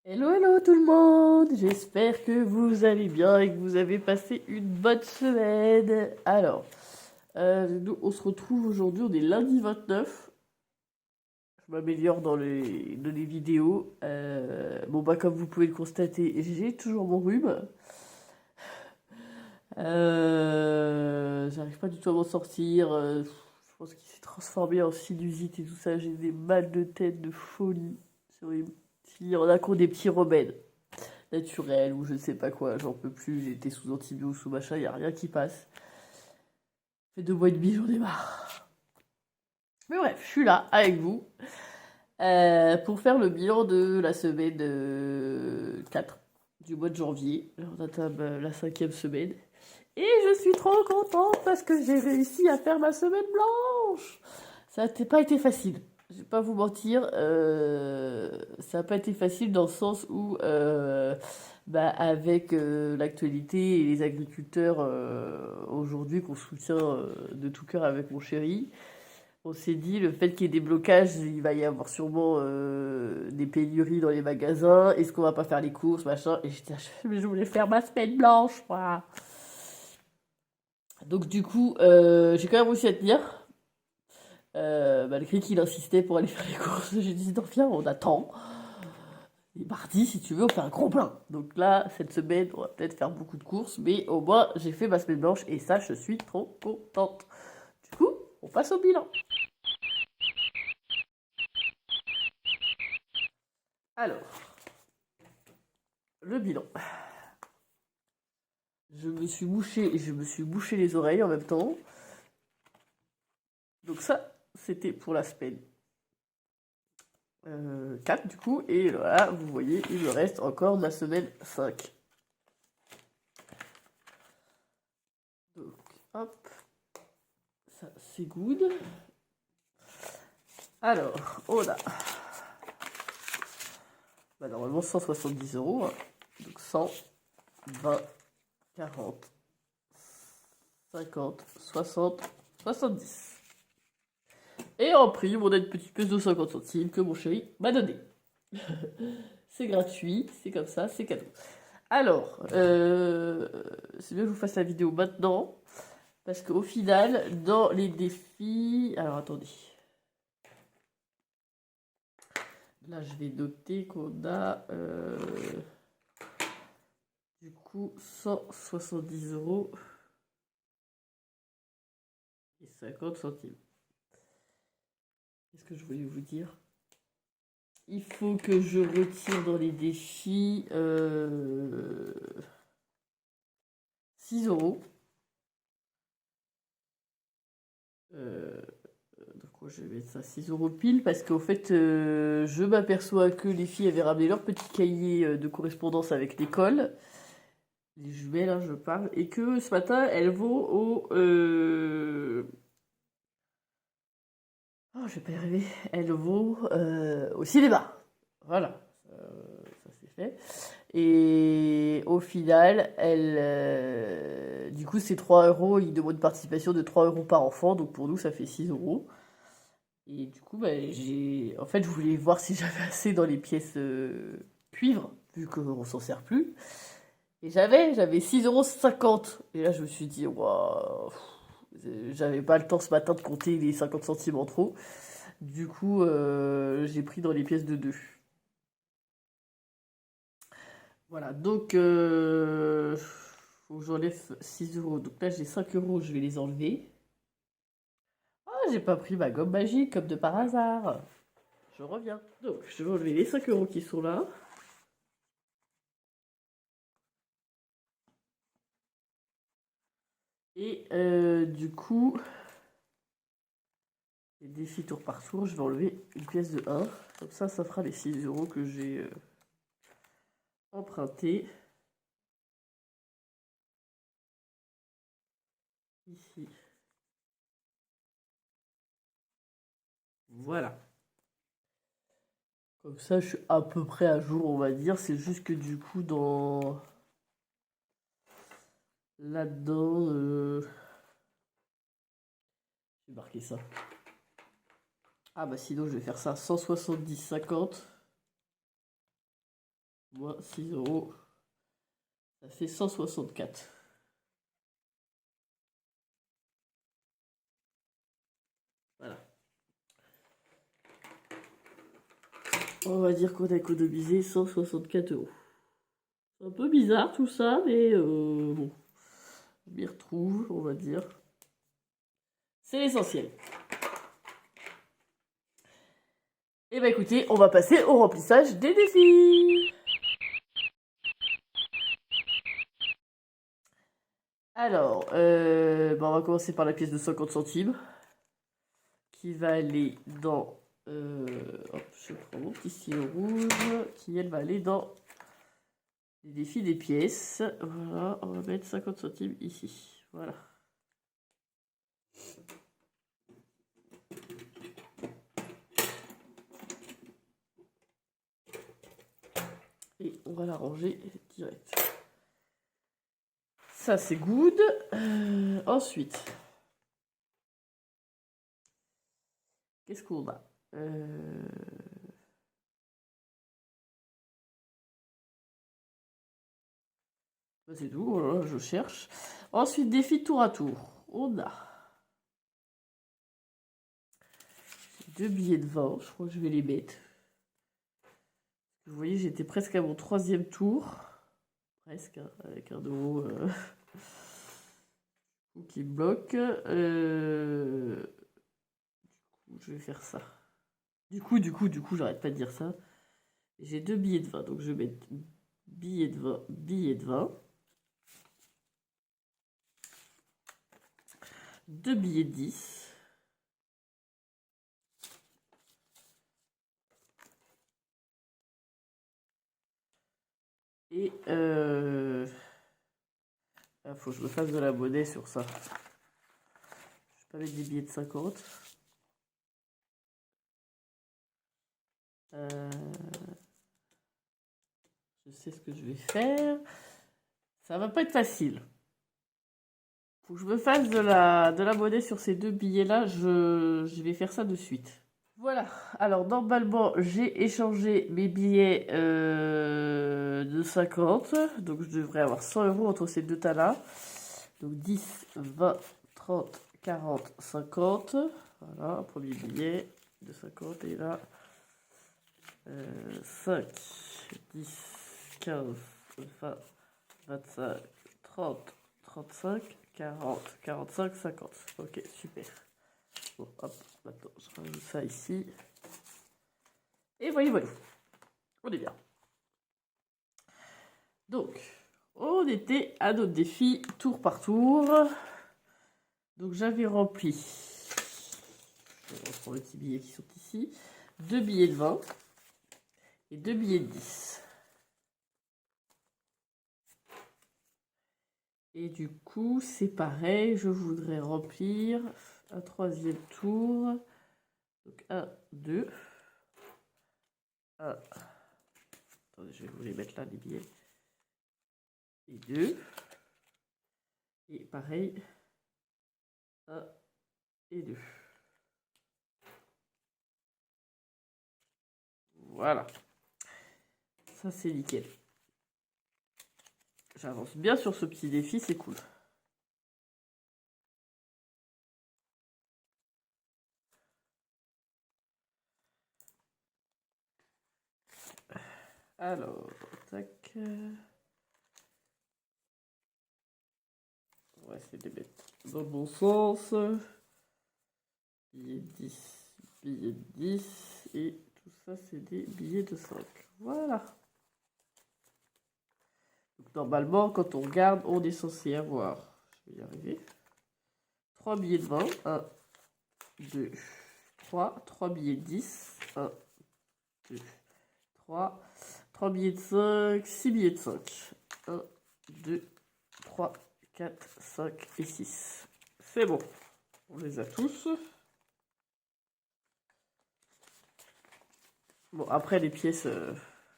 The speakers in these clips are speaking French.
Hello, hello tout le monde! J'espère que vous allez bien et que vous avez passé une bonne semaine. Alors, nous on se retrouve aujourd'hui, on est lundi 29. Je m'améliore dans les vidéos. Bon, bah, comme vous pouvez le constater, j'ai toujours mon rhume. J'arrive pas du tout à m'en sortir. Je pense qu'il s'est transformé en sinusite et tout ça. J'ai des mal de tête de folie. C'est horrible. Il y en a qui ont des petits remèdes naturel ou je ne sais pas quoi, j'en peux plus, j'ai été sous antibio, sous machin, il n'y a rien qui passe. Ça fait 2 mois et demi, j'en ai marre. Mais bref, je suis là avec vous pour faire le bilan de la semaine 4 du mois de janvier. On entame la 5e semaine. Et je suis trop contente parce que j'ai réussi à faire ma semaine blanche. Ça n'a pas été facile. Je vais pas vous mentir, ça n'a pas été facile dans le sens où, bah, avec l'actualité et les agriculteurs aujourd'hui qu'on soutient de tout cœur avec mon chéri, on s'est dit le fait qu'il y ait des blocages, il va y avoir sûrement des pénuries dans les magasins. Est-ce qu'on va pas faire les courses, machin? Et j'étais, mais je voulais faire ma semaine blanche, moi. Donc du coup, j'ai quand même réussi à tenir. Malgré qu'il insistait pour aller faire les courses, j'ai dit non, viens, on attend. Et mardi, si tu veux, on fait un gros plein. Donc là, cette semaine, on va peut-être faire beaucoup de courses, mais au moins, j'ai fait ma semaine blanche et ça, je suis trop contente. Du coup, on passe au bilan. Alors, le bilan. Je me suis bouché et je me suis bouché les oreilles en même temps. Donc ça, c'était pour la semaine 4 du coup. Et voilà, vous voyez, il me reste encore ma semaine 5. Donc, hop, ça c'est good. Alors, on a bah, normalement 170 €. Hein. Donc 100, 20, 40, 50, 60, 70. Et en prime, on a une petite pièce de 50 centimes que mon chéri m'a donnée. C'est gratuit, c'est comme ça, c'est cadeau. Alors, c'est bien que je vous fasse la vidéo maintenant, parce qu'au final, dans les défis... Alors, attendez. Là, je vais noter qu'on a, du coup, 170 € et 50 centimes. Qu'est-ce que je voulais vous dire? Il faut que je retire dans les défis 6 €. Donc je vais mettre ça 6 € pile parce qu'au fait, je m'aperçois que les filles avaient ramené leur petit cahier de correspondance avec l'école, les jumelles, hein, je parle, et que ce matin, elles vont oh, je vais pas y arriver. Elles vont au cinéma. Voilà, ça c'est fait. Et au final, du coup, c'est 3 €. Ils demandent une participation de 3 € par enfant. Donc pour nous, ça fait 6 €. Et du coup, bah, en fait, je voulais voir si j'avais assez dans les pièces cuivre, vu qu'on s'en sert plus. Et j'avais 6,50 €. Et là, je me suis dit, waouh, j'avais pas le temps ce matin de compter les 50 centimes en trop. Du coup, j'ai pris dans les pièces de 2. Voilà, donc faut que j'enlève 6 €. Donc là, j'ai 5 €, je vais les enlever. Ah, j'ai pas pris ma gomme magique comme de par hasard. Je reviens. Donc, je vais enlever les 5 € qui sont là. Et du coup, les défis tour par tour, je vais enlever une pièce de 1. Comme ça fera les 6 € que j'ai empruntés. Ici. Voilà. Comme ça, je suis à peu près à jour, on va dire. C'est juste que du coup, là-dedans, j'ai marqué ça. Ah bah sinon, je vais faire ça 170, 50. Moins 6 euros. Ça fait 164. Voilà. On va dire qu'on a économisé 164 euros. C'est un peu bizarre tout ça, mais bon. Je m'y retrouve, on va dire. C'est l'essentiel. Et bah écoutez, on va passer au remplissage des défis. Alors, on va commencer par la pièce de 50 centimes. Qui va aller dans... hop, je prends mon petit stylo rouge. Qui, elle, va aller dans les défis des pièces. Voilà, on va mettre 50 centimes ici. Voilà. Et on va la ranger direct. Ça, c'est good. Ensuite, qu'est-ce qu'on a C'est tout, voilà, je cherche. Ensuite, défi tour à tour. On a 2 billets de 20. Je crois que je vais les mettre. Vous voyez, j'étais presque à mon 3e tour. Presque, hein, avec un euro qui bloque. Du coup, je vais faire ça. Du coup, j'arrête pas de dire ça. J'ai 2 billets de 20, donc je vais mettre billet de 20, billet de 20. 2 billets de 10. Et faut que je me fasse de la monnaie sur ça. Je vais pas mettre des billets de 50. Je sais ce que je vais faire. Ça va pas être facile. Faut que je me fasse de la monnaie sur ces 2 billets-là. Je vais faire ça de suite. Voilà, alors normalement j'ai échangé mes billets de 50, donc je devrais avoir 100 euros entre ces deux tas-là. Donc 10, 20, 30, 40, 50. Voilà, un premier billet de 50 et là 5, 10, 15, 20, 25, 30, 35, 40, 45, 50. Ok, super. Bon, hop, maintenant je rajoute ça ici. Et voilà, on est bien. Donc, on était à notre défi tour par tour. Donc j'avais rempli, je vais reprendre les petits billets qui sont ici, 2 billets de 20 et 2 billets de 10. Et du coup, c'est pareil, je voudrais remplir un 3e tour. Donc 1, 2, 1. Attendez, je vais vous les mettre là, les billets. Et 2. Et pareil, 1 et 2. Voilà. Ça, c'est nickel. J'avance bien sur ce petit défi, c'est cool. Alors, tac. On va essayer de les mettre dans le bon sens. Billet 10, billet 10. Et tout ça, c'est des billets de 5. Voilà. Donc, normalement, quand on regarde, on est censé avoir, je vais y arriver, 3 billets de 20. 1, 2, 3. 3 billets de 10. 1, 2, 3. 3 billets de 5. 6 billets de 5. 1, 2, 3, 4, 5 et 6. C'est bon. On les a tous. Bon, après, les pièces,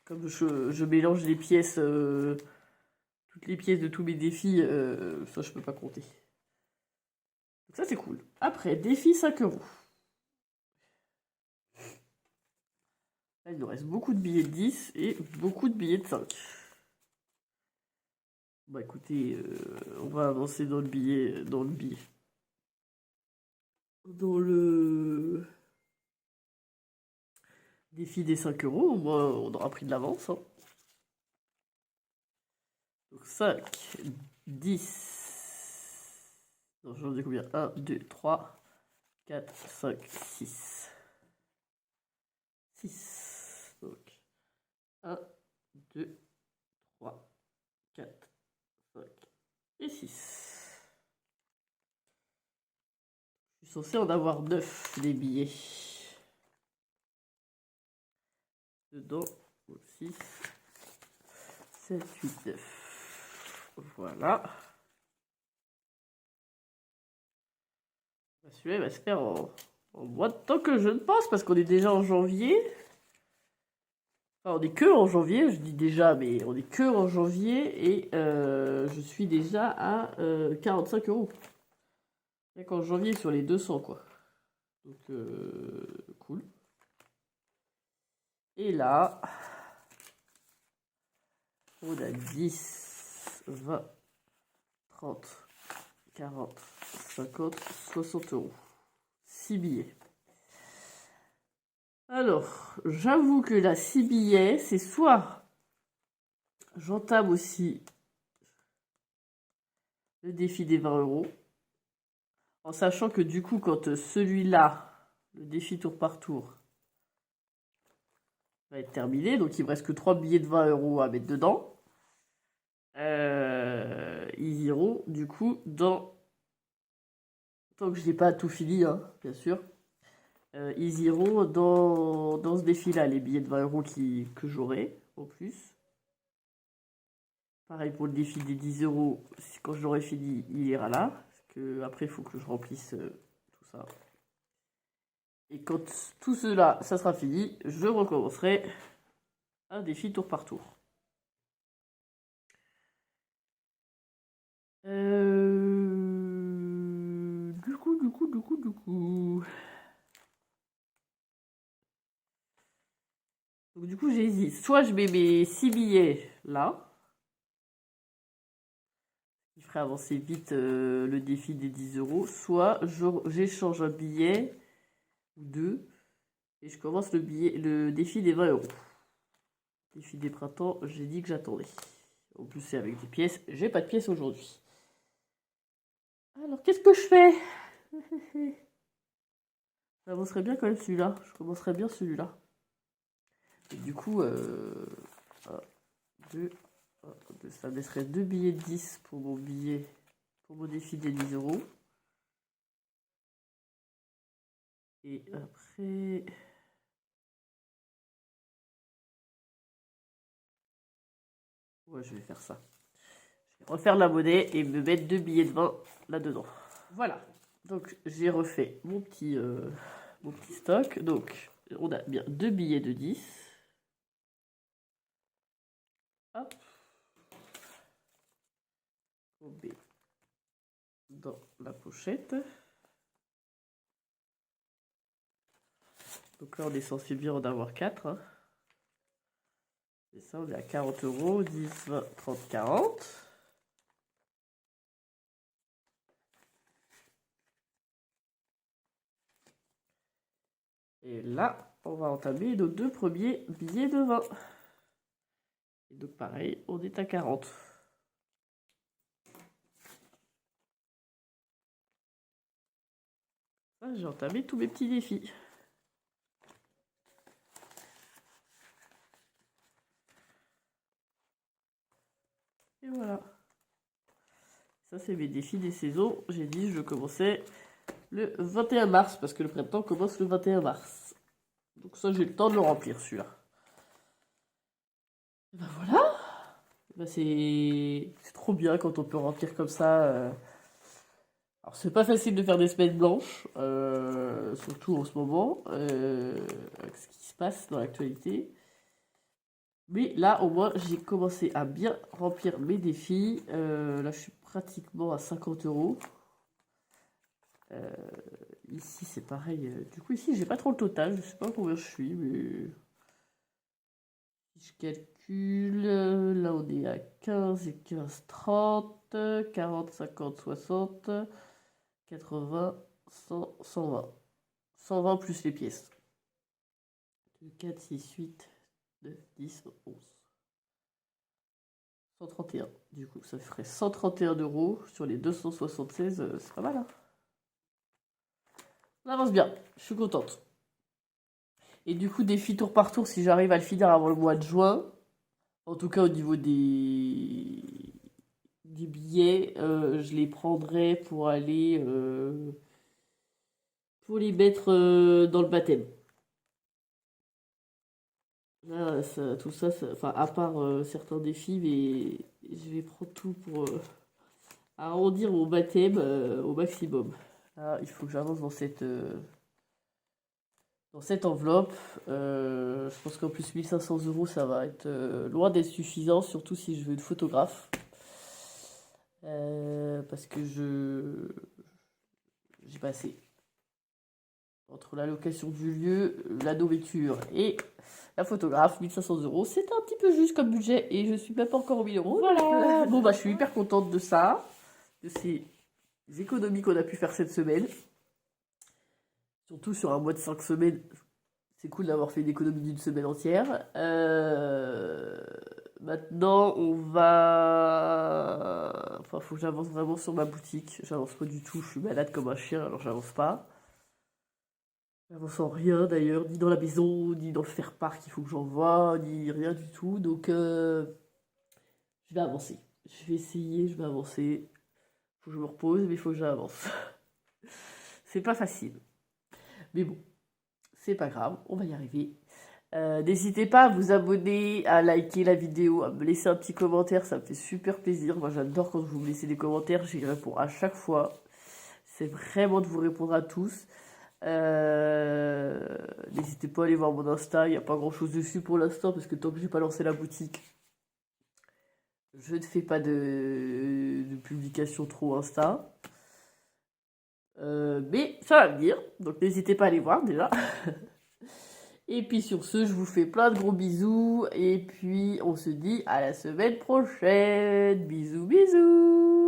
comme je mélange les pièces, toutes les pièces de tous mes défis, ça, je peux pas compter. Donc ça, c'est cool. Après, défi 5 euros. Il nous reste beaucoup de billets de 10 et beaucoup de billets de 5. Bah écoutez, on va avancer dans le billet. Dans le défi des 5 euros. Au moins, on aura pris de l'avance. Hein. Donc 5, 10. Non, j'en ai combien? 1, 2, 3, 4, 5, 6. 6. Donc 1, 2, 3, 4, 5 et 6. Je suis censé en avoir 9 des billets. Dedans, 6, 7, 8, 9. Voilà. Celui-là, il va se faire en moins de temps que je ne pense, parce qu'on est déjà en janvier. Enfin, on est que en janvier, je dis déjà, mais on est que en janvier, et je suis déjà à 45 euros. Rien qu'en janvier sur les 200, quoi. Donc, cool. Et là, on a 10, 20, 30, 40, 50, 60 euros. 6 billets. Alors, j'avoue que là, 6 billets, c'est soit j'entame aussi le défi des 20 euros, en sachant que du coup, quand celui-là, le défi tour par tour, va être terminé, donc il me reste que 3 billets de 20 euros à mettre dedans, ils iront du coup dans... Tant que je n'ai pas tout fini, hein, bien sûr. Ils iront dans ce défi-là, les billets de 20 euros que j'aurai, en plus. Pareil pour le défi des 10 euros, quand je l'aurai fini, il ira là. Parce que après, il faut que je remplisse tout ça. Et quand tout cela, ça sera fini, je recommencerai un défi tour par tour. Du coup. Donc du coup, j'hésite. Soit je mets mes 6 billets là, qui ferait avancer vite le défi des 10 euros, soit j'échange un billet ou deux et je commence le défi des 20 euros. Défi des printemps, j'ai dit que j'attendais. En plus, c'est avec des pièces. J'ai pas de pièces aujourd'hui. Alors, qu'est-ce que je fais? J'avancerais bien quand même celui-là. Je commencerais bien celui-là. Et du coup, 1, 2, ça me laisserait 2 billets de 10 pour mon défi des 10 euros. Et après... Ouais, je vais faire ça. Je vais refaire la monnaie et me mettre 2 billets de 20 là-dedans. Voilà. Donc, j'ai refait mon petit stock. Donc, on a bien 2 billets de 10. Hop. On met dans la pochette. Donc là, on est censé bien en avoir 4. Hein. Et ça, on est à 40 euros. 10, 20, 30, 40. Et là, on va entamer nos 2 premiers billets de 20. Et donc pareil, on est à 40. Ah, j'ai entamé tous mes petits défis. Et voilà. Ça, c'est mes défis des saisons. J'ai dit je commençais le 21 mars, parce que le printemps commence le 21 mars. Donc ça, j'ai le temps de le remplir, celui-là. Et ben voilà. Ben c'est trop bien quand on peut remplir comme ça. Alors, c'est pas facile de faire des semaines blanches, surtout en ce moment, avec ce qui se passe dans l'actualité. Mais là, au moins, j'ai commencé à bien remplir mes défis. Là, je suis pratiquement à 50 euros. Ici, c'est pareil. Du coup, ici, j'ai pas trop le total. Je sais pas combien je suis, mais je calcule, là on est à 15 et 15, 30, 40, 50, 60, 80, 100, 120. 120 plus les pièces. 2, 4, 6, 8, 9, 10, 11. 131. Du coup, ça ferait 131 € sur les 276. C'est pas mal, hein. On avance bien. Je suis contente. Et du coup, défi tour par tour, si j'arrive à le finir avant le mois de juin, en tout cas au niveau des billets, je les prendrai pour aller pour les mettre dans le baptême. Là, tout ça, enfin, à part certains défis, mais je vais prendre tout pour arrondir mon baptême au maximum. Là, il faut que j'avance dans cette enveloppe. Je pense qu'en plus 1500 €, ça va être loin d'être suffisant, surtout si je veux une photographe. Parce que j'ai pas assez. Entre la location du lieu, la nourriture et la photographe, 1500 €, c'est un petit peu juste comme budget et je suis même pas encore aux 1000 €. Voilà. Bon, bah, je suis hyper contente de ça, de ces économies qu'on a pu faire cette semaine. Surtout sur un mois de 5 semaines, c'est cool d'avoir fait une économie d'une semaine entière. Maintenant, on va... Enfin, faut que j'avance vraiment sur ma boutique. J'avance pas du tout, je suis malade comme un chien, alors j'avance pas. J'avance en rien d'ailleurs, ni dans la maison, ni dans le faire-part qu'il faut que j'envoie, ni rien du tout. Donc, je vais avancer. Je vais essayer, je vais avancer. Faut que je me repose, mais il faut que j'avance. C'est pas facile. Mais bon, c'est pas grave, on va y arriver. N'hésitez pas à vous abonner, à liker la vidéo, à me laisser un petit commentaire, ça me fait super plaisir. Moi j'adore quand vous me laissez des commentaires, j'y réponds à chaque fois. C'est vraiment de vous répondre à tous. N'hésitez pas à aller voir mon Insta, il n'y a pas grand chose dessus pour l'instant parce que tant que j'ai pas lancé la boutique, je ne fais pas de publication trop Insta. Mais ça va venir, donc n'hésitez pas à aller voir déjà. Et puis sur ce, je vous fais plein de gros bisous. Et puis on se dit à la semaine prochaine. Bisous, bisous.